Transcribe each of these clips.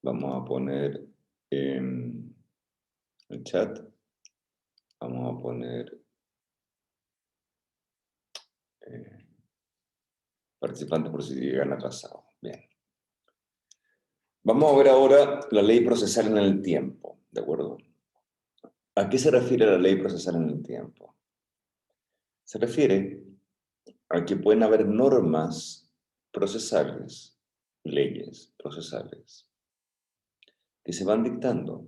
Vamos a poner en el chat, vamos a poner eh, participantes por si llegan atrasados. Bien. Vamos a ver ahora la ley procesal en el tiempo, ¿de acuerdo? ¿A qué se refiere la ley procesal en el tiempo? Se refiere a que pueden haber normas procesales, leyes procesales, que se van dictando.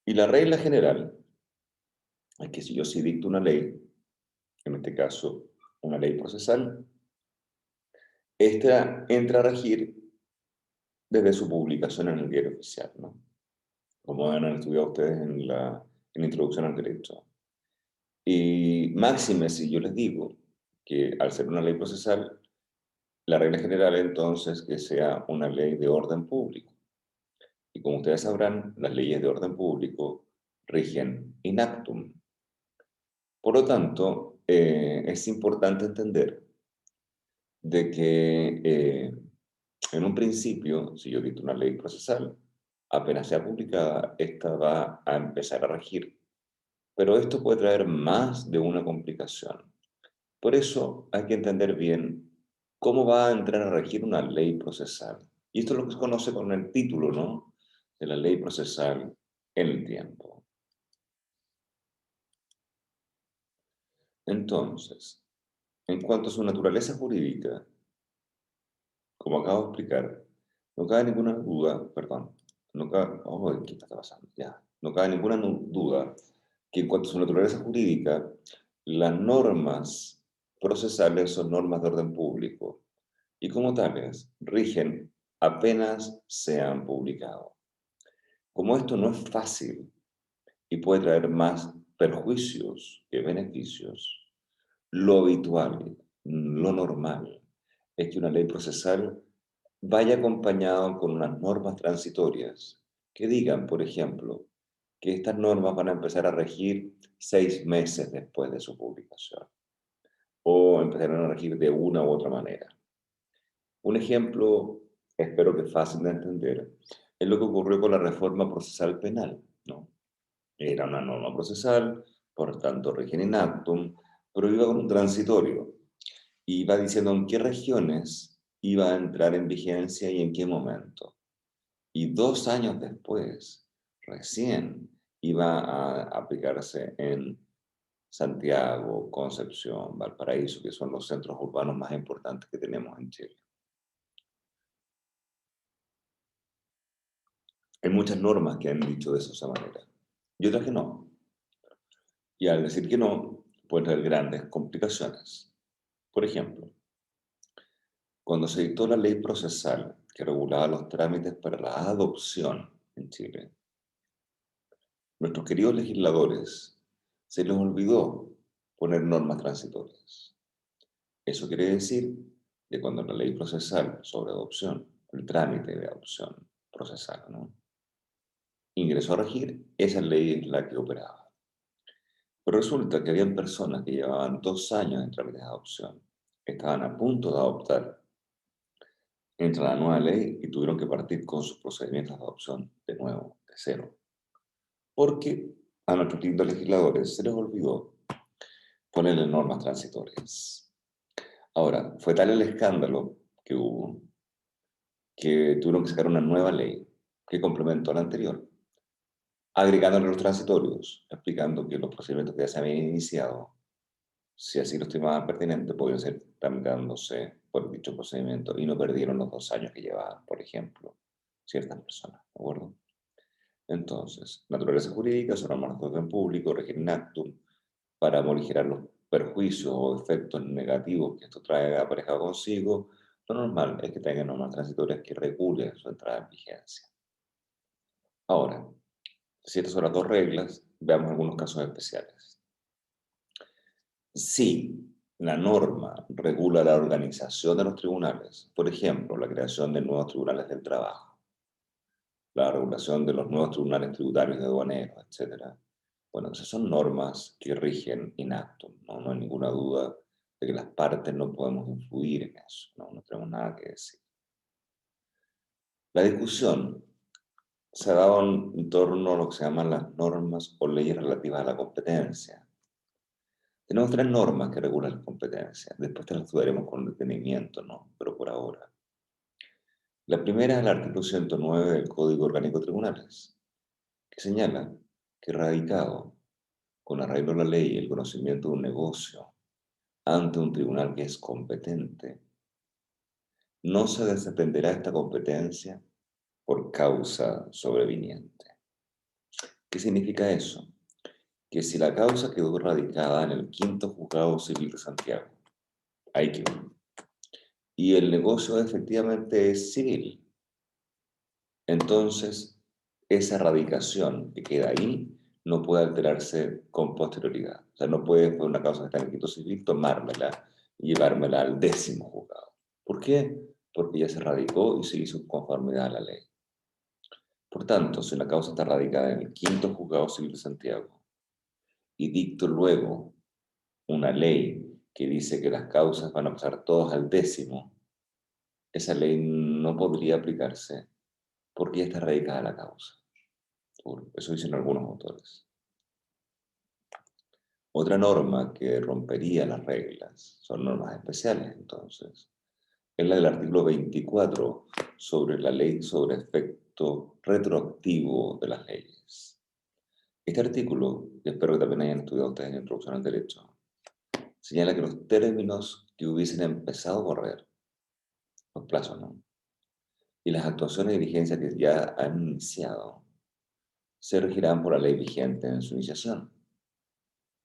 Y la regla general es que si yo sí dicto una ley, en este caso una ley procesal, esta entra a regir desde su publicación en el diario oficial, ¿no? Como han estudiado ustedes en la introducción al derecho. Y máxime, si yo les digo que al ser una ley procesal, la regla general entonces que sea una ley de orden público. Y como ustedes sabrán, las leyes de orden público rigen in actum. Por lo tanto, es importante entender de que en un principio, si yo dicto una ley procesal, apenas sea publicada, esta va a empezar a regir. Pero esto puede traer más de una complicación. Por eso hay que entender bien cómo va a entrar a regir una ley procesal. Y esto es lo que se conoce con el título, ¿no? De la ley procesal en el tiempo. Entonces, en cuanto a su naturaleza jurídica, como acabo de explicar, no cabe ninguna duda, perdón, no cabe, oh, ¿qué está pasando? Ya, no cabe ninguna duda que en cuanto a su naturaleza jurídica, las normas procesales son normas de orden público y como tales rigen apenas sean publicados. Como esto no es fácil y puede traer más perjuicios que beneficios, lo habitual, lo normal, es que una ley procesal vaya acompañado con unas normas transitorias que digan, por ejemplo, que estas normas van a empezar a regir 6 meses después de su publicación o empezarán a regir de una u otra manera. Un ejemplo, espero que fácil de entender, es lo que ocurrió con la reforma procesal penal, ¿no? Era una norma procesal, por tanto, regen in actum, pero iba con un transitorio. Iba diciendo en qué regiones iba a entrar en vigencia y en qué momento. Y 2 años después, recién iba a aplicarse en Santiago, Concepción, Valparaíso, que son los centros urbanos más importantes que tenemos en Chile. Hay muchas normas que han dicho de esa manera y otras que no. Y al decir que no, pueden traer grandes complicaciones. Por ejemplo, cuando se dictó la ley procesal que regulaba los trámites para la adopción en Chile, nuestros queridos legisladores se les olvidó poner normas transitorias. Eso quiere decir que cuando la ley procesal sobre adopción, el trámite de adopción procesal, ¿no? Ingresó a regir, esa ley es la que operaba. Pero resulta que habían personas que llevaban 2 años en trámites de adopción, estaban a punto de adoptar, entra la nueva ley y tuvieron que partir con sus procedimientos de adopción de nuevo, de cero. Porque a nuestros queridos legisladores se les olvidó ponerle normas transitorias. Ahora, fue tal el escándalo que hubo que tuvieron que sacar una nueva ley que complementó la anterior, agregándole los transitorios, explicando que los procedimientos que ya se habían iniciado, si así lo estimaban pertinente, podían ser tramitándose por dicho procedimiento y no perdieron los 2 años que llevaban, por ejemplo, ciertas personas, ¿de acuerdo? Entonces, naturaleza jurídica son normas de orden público, regen in actum, para morigerar los perjuicios o efectos negativos que esto trae aparejado consigo. Lo normal es que tengan normas transitorias que regulen su entrada en vigencia. Ahora, si estas son las dos reglas, veamos algunos casos especiales. Si la norma regula la organización de los tribunales, por ejemplo, la creación de nuevos tribunales del trabajo, la regulación de los nuevos tribunales tributarios y aduaneros, etc. Bueno, esas son normas que rigen in actum, ¿no? No hay ninguna duda de que las partes no podemos influir en eso, ¿no? No tenemos nada que decir. La discusión se ha dado en torno a lo que se llaman las normas o leyes relativas a la competencia. Tenemos tres normas que regulan la competencia. Después te las estudiaremos con detenimiento, ¿no? Pero por ahora. La primera es el artículo 109 del Código Orgánico de Tribunales, que señala que radicado con arreglo a la ley y el conocimiento de un negocio ante un tribunal que es competente, no se desatenderá esta competencia por causa sobreviniente. ¿Qué significa eso? Que si la causa quedó radicada en el quinto juzgado civil de Santiago, ahí quedó, y el negocio efectivamente es civil, entonces esa radicación que queda ahí no puede alterarse con posterioridad. O sea, no puede, por una causa que está en el quinto civil, tomármela y llevármela al décimo juzgado. ¿Por qué? Porque ya se radicó y se hizo conformidad a la ley. Por tanto, si una causa está radicada en el quinto juzgado civil de Santiago y dicto luego una ley que dice que las causas van a pasar todas al décimo, esa ley no podría aplicarse porque ya está radicada la causa. Eso dicen algunos autores. Otra norma que rompería las reglas son normas especiales, entonces. Es la del artículo 24 sobre la ley sobre efecto retroactivo de las leyes. Este artículo, y espero que también hayan estudiado ustedes en Introducción al Derecho, señala que los términos que hubiesen empezado a correr, los plazos, ¿no? Y las actuaciones y diligencias que ya han iniciado, se regirán por la ley vigente en su iniciación.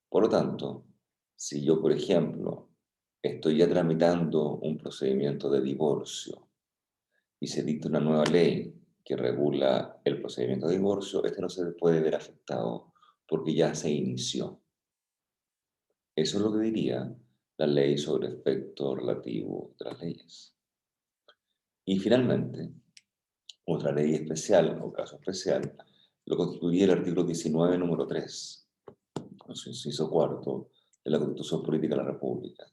Por lo tanto, si yo, por ejemplo, estoy ya tramitando un procedimiento de divorcio y se dicta una nueva ley que regula el procedimiento de divorcio, este no se puede ver afectado porque ya se inició. Eso es lo que diría la ley sobre efecto relativo de las leyes. Y finalmente, otra ley especial o caso especial lo constituye el artículo 19, número 3, con su inciso cuarto de la Constitución Política de la República,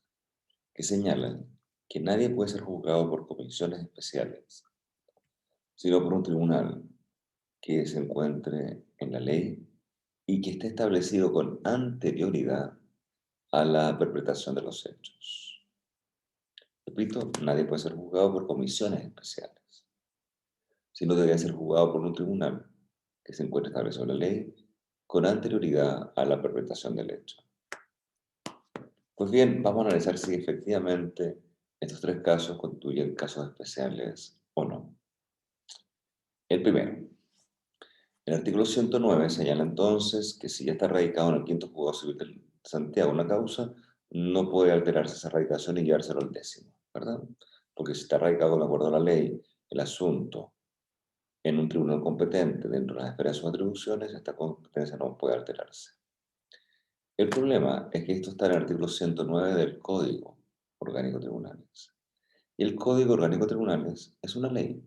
que señala que nadie puede ser juzgado por comisiones especiales, sino por un tribunal que se encuentre en la ley y que esté establecido con anterioridad a la perpetración de los hechos. Repito, nadie puede ser juzgado por comisiones especiales, sino debería ser juzgado por un tribunal que se encuentre establecido en la ley con anterioridad a la perpetración del hecho. Pues bien, vamos a analizar si efectivamente estos tres casos constituyen casos especiales o no. El primero, el artículo 109 señala entonces que si ya está radicado en el quinto juzgado civil de Santiago una causa, no puede alterarse esa radicación y llevárselo al décimo, ¿verdad? Porque si está radicado de acuerdo a la ley el asunto en un tribunal competente dentro de las esferas de sus atribuciones, esta competencia no puede alterarse. El problema es que esto está en el artículo 109 del Código Orgánico de Tribunales. Y el Código Orgánico de Tribunales es una ley.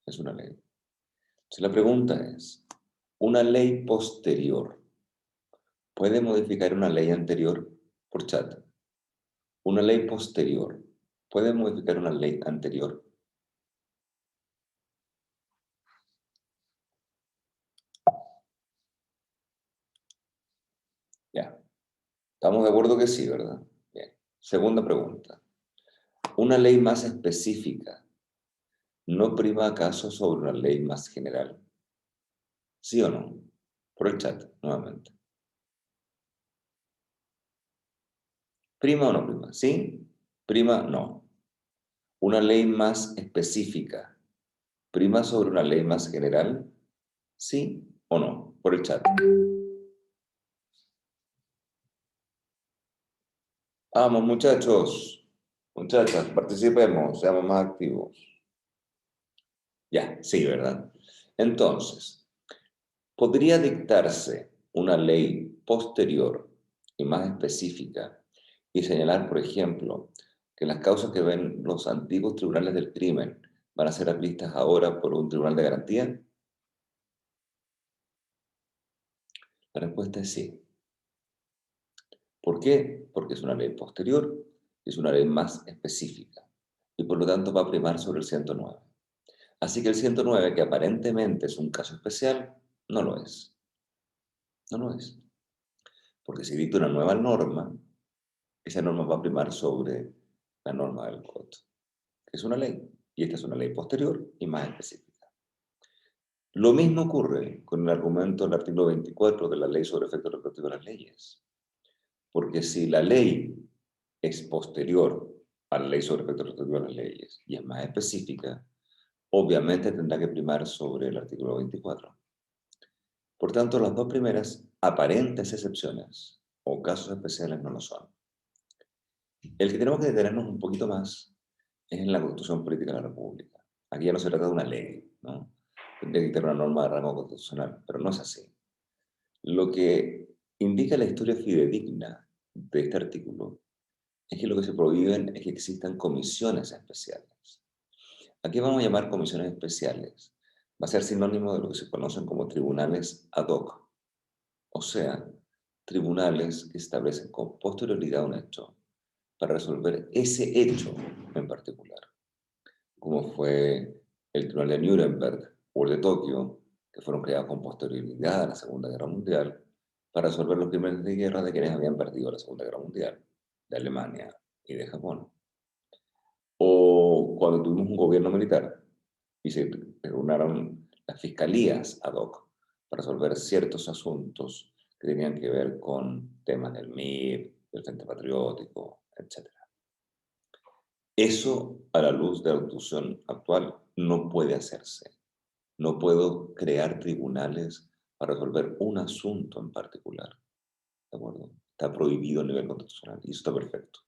Es una ley. Entonces la pregunta es, ¿una ley posterior puede modificar una ley anterior por chat? ¿Una ley posterior puede modificar una ley anterior? Ya. Estamos de acuerdo que sí, ¿verdad? Bien. Segunda pregunta. ¿Una ley más específica no prima acaso sobre una ley más general? ¿Sí o no? Por el chat, nuevamente. ¿Prima o no prima? ¿Sí? ¿Prima? No. ¿Una ley más específica prima sobre una ley más general? ¿Sí o no? Por el chat. Vamos, muchachos, muchachas, participemos, seamos más activos. Ya, sí, ¿verdad? Entonces, podría dictarse una ley posterior y más específica y señalar, por ejemplo, que las causas que ven los antiguos tribunales del crimen van a ser vistas ahora por un tribunal de garantía. La respuesta es sí. ¿Por qué? Porque es una ley posterior, es una ley más específica y por lo tanto va a primar sobre el 109. Así que el 109, que aparentemente es un caso especial, no lo es. No lo es. Porque si dicta una nueva norma, esa norma va a primar sobre la norma del COT, que es una ley. Y esta es una ley posterior y más específica. Lo mismo ocurre con el argumento del artículo 24 de la Ley sobre efectos retroactivos de las leyes. Porque si la ley es posterior a la Ley sobre efectos retroactivos de las leyes y es más específica, obviamente tendrá que primar sobre el artículo 24. Por tanto, las dos primeras aparentes excepciones o casos especiales no lo son. El que tenemos que detenernos un poquito más es en la Constitución Política de la República. Aquí ya no se trata de una ley, ¿no? Tendría que tener una norma de rango constitucional, pero no es así. Lo que indica la historia fidedigna de este artículo es que lo que se prohíben es que existan comisiones especiales. ¿A qué vamos a llamar comisiones especiales? Va a ser sinónimo de lo que se conocen como tribunales ad hoc, o sea, tribunales que establecen con posterioridad un hecho para resolver ese hecho en particular, como fue el Tribunal de Nuremberg o el de Tokio, que fueron creados con posterioridad a la Segunda Guerra Mundial para resolver los crímenes de guerra de quienes habían perdido la Segunda Guerra Mundial, de Alemania y de Japón. O cuando tuvimos un gobierno militar y se reunieron las fiscalías ad hoc para resolver ciertos asuntos que tenían que ver con temas del MIR, del Frente Patriótico, etc. Eso, a la luz de la Constitución actual, no puede hacerse. No puedo crear tribunales para resolver un asunto en particular. ¿De acuerdo? Está prohibido a nivel constitucional y eso está perfecto.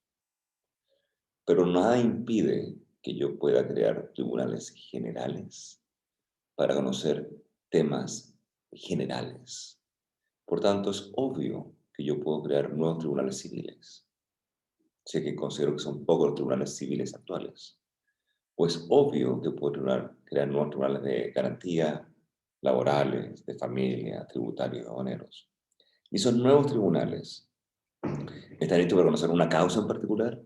Pero nada impide que yo pueda crear tribunales generales para conocer temas generales. Por tanto, es obvio que yo puedo crear nuevos tribunales civiles. Sé que considero que son pocos los tribunales civiles actuales. Pues obvio que puedo crear nuevos tribunales de garantía, laborales, de familia, tributarios, aduaneros. ¿Y esos nuevos tribunales están hechos para conocer una causa en particular?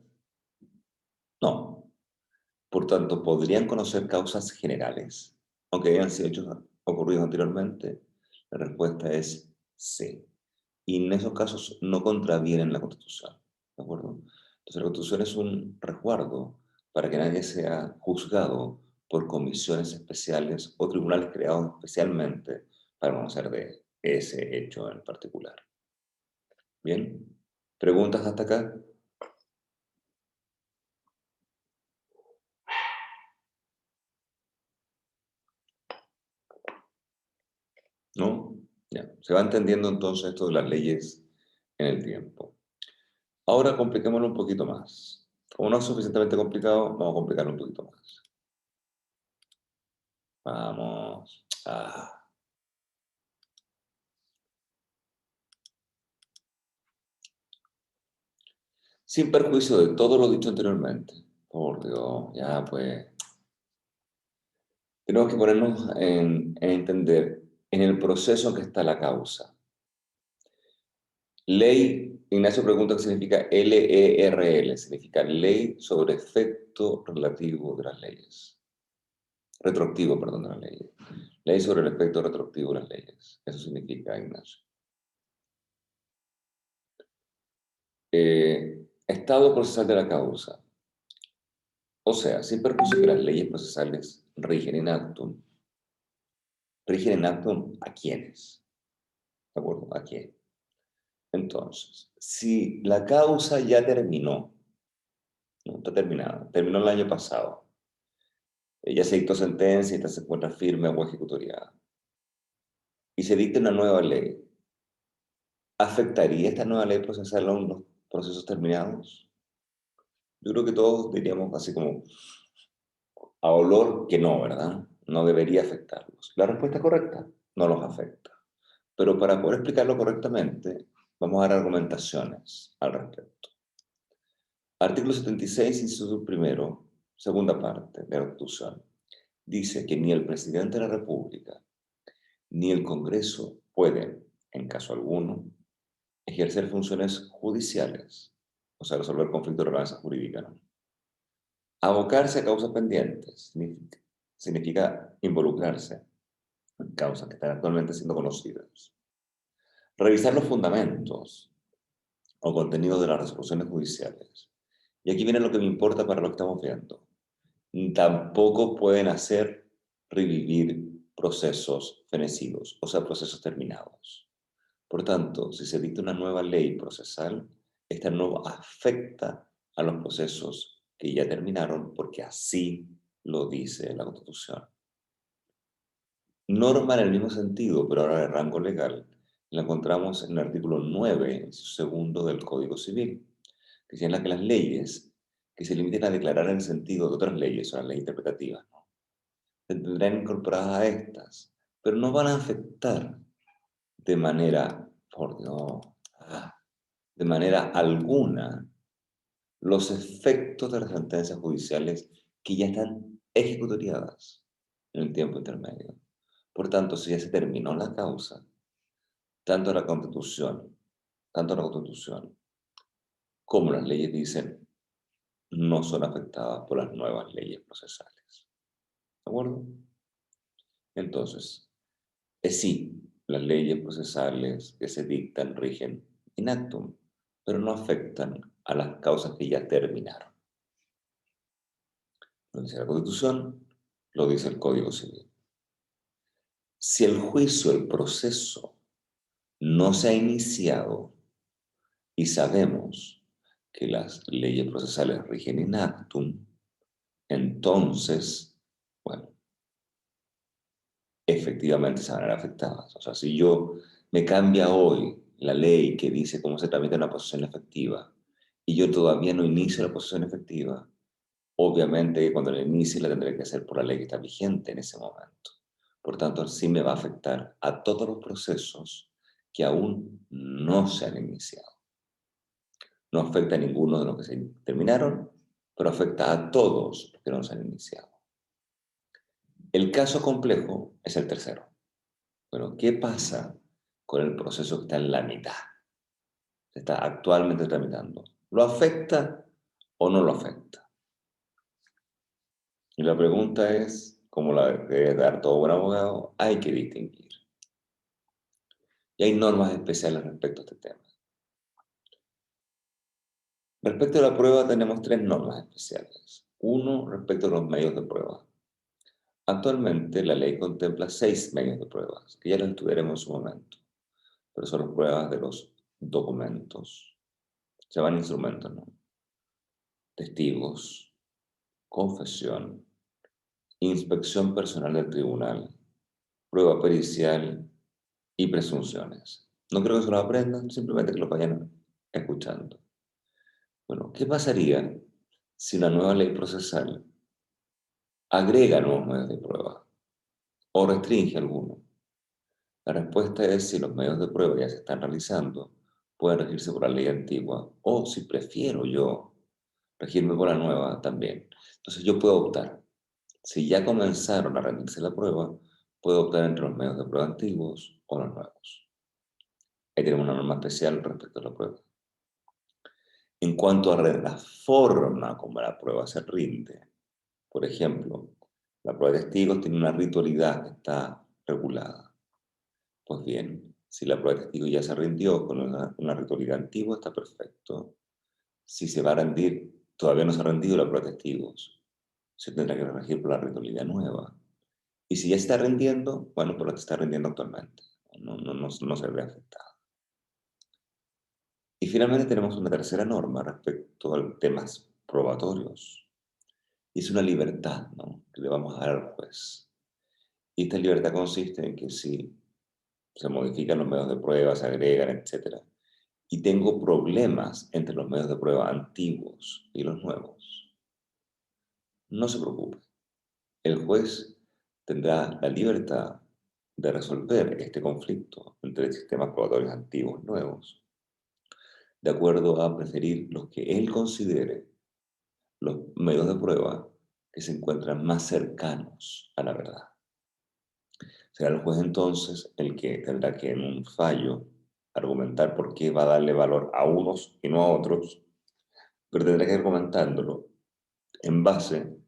No. Por tanto, ¿podrían conocer causas generales, aunque hayan sido hechos ocurridos anteriormente? La respuesta es sí. Y en esos casos no contravienen la Constitución. ¿De acuerdo? Entonces, la Constitución es un resguardo para que nadie sea juzgado por comisiones especiales o tribunales creados especialmente para conocer de ese hecho en particular. ¿Bien? ¿Preguntas hasta acá? ¿No? Ya. Se va entendiendo entonces esto de las leyes en el tiempo. Ahora compliquémoslo un poquito más. Como no es suficientemente complicado, vamos a complicarlo un poquito más. Vamos. Sin perjuicio de todo lo dicho anteriormente. Por Dios, ya pues. Tenemos que ponernos en entender en el proceso que está la causa. Ley, Ignacio pregunta qué significa LERL, significa Ley sobre Efecto Relativo de las Leyes. Retroactivo, perdón, de las leyes. Ley sobre el efecto retroactivo de las leyes. Eso significa, Ignacio. Estado procesal de la causa. O sea, sin perjuicio que las leyes procesales rigen en actum. ¿Rigen en actum a quiénes? ¿De acuerdo? ¿A quién? Entonces, si la causa ya terminó, no está terminada, terminó el año pasado, ya se dictó sentencia y esta se encuentra firme o ejecutoriada, y se dicta una nueva ley, ¿afectaría esta nueva ley procesal a los procesos terminados? Yo creo que todos diríamos así como a olor que no, ¿verdad? No debería afectarlos. La respuesta correcta, no los afecta. Pero para poder explicarlo correctamente, vamos a dar argumentaciones al respecto. Artículo 76, inciso primero, segunda parte de la Constitución, dice que ni el presidente de la República ni el Congreso pueden, en caso alguno, ejercer funciones judiciales, o sea, resolver conflictos de relevancia jurídica, ¿no? Abocarse a causas pendientes, significa significa involucrarse en causas que están actualmente siendo conocidas. Revisar los fundamentos o contenidos de las resoluciones judiciales. Y aquí viene lo que me importa para lo que estamos viendo. Tampoco pueden hacer revivir procesos fenecidos, o sea, procesos terminados. Por tanto, si se dicta una nueva ley procesal, esta no afecta a los procesos que ya terminaron porque así lo dice la Constitución. Norma en el mismo sentido, pero ahora de rango legal, la encontramos en el artículo 9, segundo del Código Civil, que señala que las leyes que se limiten a declarar el sentido de otras leyes, son las leyes interpretativas, ¿no?, tendrán incorporadas a estas, pero no van a afectar de manera, por Dios, de manera alguna los efectos de las sentencias judiciales que ya están ejecutoriadas en el tiempo intermedio. Por tanto, si ya se terminó la causa, tanto la Constitución, como las leyes dicen, no son afectadas por las nuevas leyes procesales. ¿De acuerdo? Entonces, sí, las leyes procesales que se dictan rigen in actum, pero no afectan a las causas que ya terminaron. Lo dice la Constitución, lo dice el Código Civil. Si el juicio, el proceso, no se ha iniciado y sabemos que las leyes procesales rigen in actum, entonces, bueno, efectivamente se van a ver afectadas. O sea, si yo me cambia hoy la ley que dice cómo se tramita una posesión efectiva y yo todavía no inicio la posesión efectiva, obviamente cuando la inicie la tendré que hacer por la ley que está vigente en ese momento. Por tanto, sí me va a afectar a todos los procesos que aún no se han iniciado. No afecta a ninguno de los que se terminaron, pero afecta a todos los que no se han iniciado. El caso complejo es el tercero. Bueno, ¿qué pasa con el proceso que está en la mitad? Se está actualmente tramitando. ¿Lo afecta o no lo afecta? Y la pregunta es, como la debe dar todo buen abogado, hay que distinguir. Y hay normas especiales respecto a este tema. Respecto a la prueba tenemos tres normas especiales. Uno, respecto a los medios de prueba. Actualmente la ley contempla 6 medios de pruebas, que ya los estudiaremos en su momento, pero son las pruebas de los documentos. Se van instrumentos, ¿no? Testigos, confesión, inspección personal del tribunal, prueba pericial y presunciones. No creo que se lo aprendan, simplemente que lo vayan escuchando. Bueno, ¿qué pasaría si una nueva ley procesal agrega nuevos medios de prueba o restringe alguno? La respuesta es si los medios de prueba ya se están realizando, pueden regirse por la ley antigua, o si prefiero yo regirme por la nueva también. Entonces yo puedo optar. Si ya comenzaron a rendirse la prueba, puedo optar entre los medios de prueba antiguos o los nuevos. Ahí tenemos una norma especial respecto a la prueba. En cuanto a la forma como la prueba se rinde, por ejemplo, la prueba de testigos tiene una ritualidad que está regulada. Pues bien, si la prueba de testigos ya se rindió con una ritualidad antigua, está perfecto. Si se va a rendir, todavía no se ha rendido la prueba de testigos, se tendrá que regir por la ritualidad nueva. Y si ya está rindiendo, bueno, por lo que está rindiendo actualmente. No se ve afectado. Y finalmente tenemos una tercera norma respecto a temas probatorios. Y es una libertad, ¿no?, que le vamos a dar al juez. Y esta libertad consiste en que si se modifican los medios de prueba, se agregan, etc., y tengo problemas entre los medios de prueba antiguos y los nuevos, no se preocupe. El juez tendrá la libertad de resolver este conflicto entre sistemas probatorios antiguos y nuevos, de acuerdo a preferir los que él considere los medios de prueba que se encuentran más cercanos a la verdad. Será el juez entonces el que tendrá que en un fallo argumentar por qué va a darle valor a unos y no a otros, pero tendrá que ir argumentándolo en base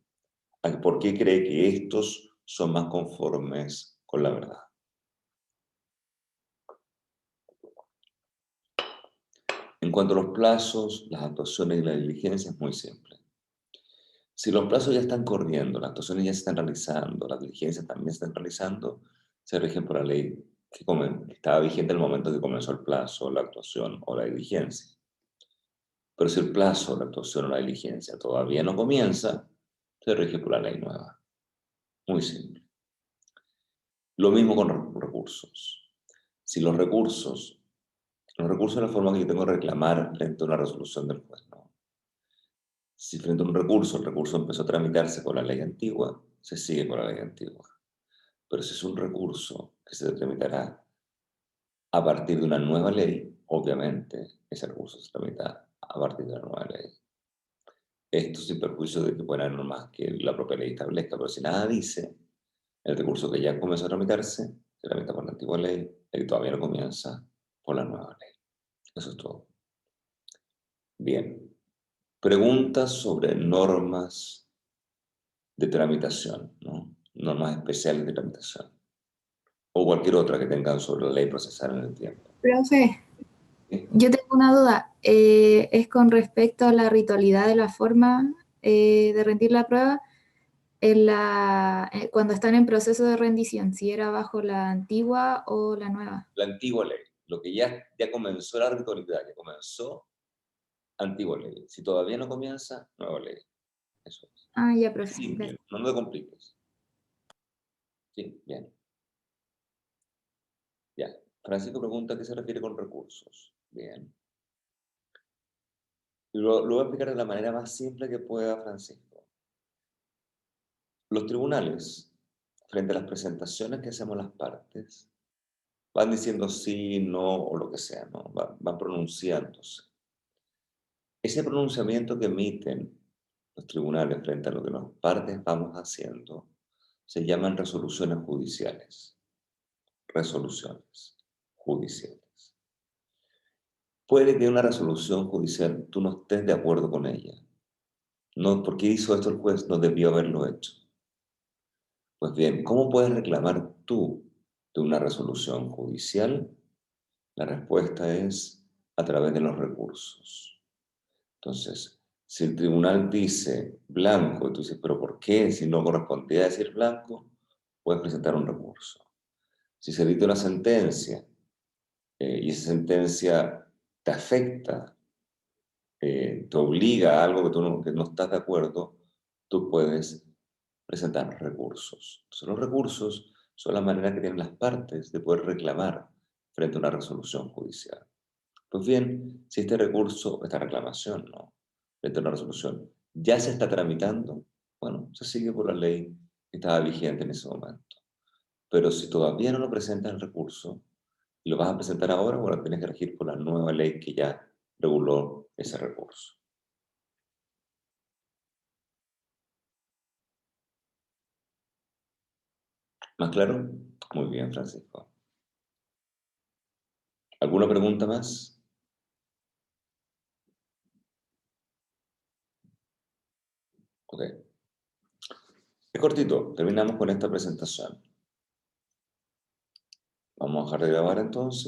por qué cree que estos son más conformes con la verdad. En cuanto a los plazos, las actuaciones y la diligencia, es muy simple. Si los plazos ya están corriendo, las actuaciones ya se están realizando, las diligencias también se están realizando, se rigen por la ley que estaba vigente en el momento que comenzó el plazo, la actuación o la diligencia. Pero si el plazo, la actuación o la diligencia todavía no comienza, se rige por la ley nueva. Muy simple. Lo mismo con los recursos. Si los recursos es la forma que yo tengo de reclamar frente a una resolución del juez, ¿no? Si frente a un recurso, el recurso empezó a tramitarse con la ley antigua, se sigue con la ley antigua. Pero si es un recurso que se tramitará a partir de una nueva ley, obviamente ese recurso se tramita a partir de la nueva ley. Esto sin perjuicio de que puedan haber normas que la propia ley establezca, pero si nada dice, el recurso que ya comenzó a tramitarse, se tramita por la antigua ley, el que todavía no comienza por la nueva ley. Eso es todo. Bien. Preguntas sobre normas de tramitación, ¿no? Normas especiales de tramitación. O cualquier otra que tengan sobre la ley procesal en el tiempo. Profe, ¿Sí? yo tengo una duda. Es con respecto a la ritualidad de la forma de rendir la prueba cuando están en proceso de rendición, si era bajo la antigua o la nueva. La antigua ley. Lo que ya comenzó la ritualidad, ya comenzó, antigua ley. Si todavía no comienza, nueva ley. Eso es. Ah, ya, Es profe, simple, gracias. no te compliques. Sí, bien. Ya. Francisco pregunta a qué se refiere con recursos. Bien. Lo voy a explicar de la manera más simple que pueda, Francisco. Los tribunales, frente a las presentaciones que hacemos las partes, van diciendo sí, no o lo que sea, ¿no? Van pronunciándose. Ese pronunciamiento que emiten los tribunales frente a lo que las partes vamos haciendo se llaman resoluciones judiciales. Resoluciones judiciales. Puede que una resolución judicial tú no estés de acuerdo con ella. No, ¿por qué hizo esto el juez? No debió haberlo hecho. Pues bien, ¿cómo puedes reclamar tú de una resolución judicial? La respuesta es a través de los recursos. Entonces, si el tribunal dice blanco, y tú dices, ¿pero por qué? Si no correspondía decir blanco, puedes presentar un recurso. Si se dicta una sentencia y esa sentencia te afecta, te obliga a algo que no estás de acuerdo, tú puedes presentar recursos. Entonces, los recursos son la manera que tienen las partes de poder reclamar frente a una resolución judicial. Pues bien, si este recurso, esta reclamación, ¿no? Frente a una resolución, ya se está tramitando, bueno, se sigue por la ley que estaba vigente en ese momento. Pero si todavía no lo presentas el recurso, y lo vas a presentar ahora, bueno, tienes que regir por la nueva ley que ya reguló ese recurso. ¿Más claro? Muy bien, Francisco. ¿Alguna pregunta más? Ok. Es cortito, terminamos con esta presentación. Vamos a dejar de grabar entonces.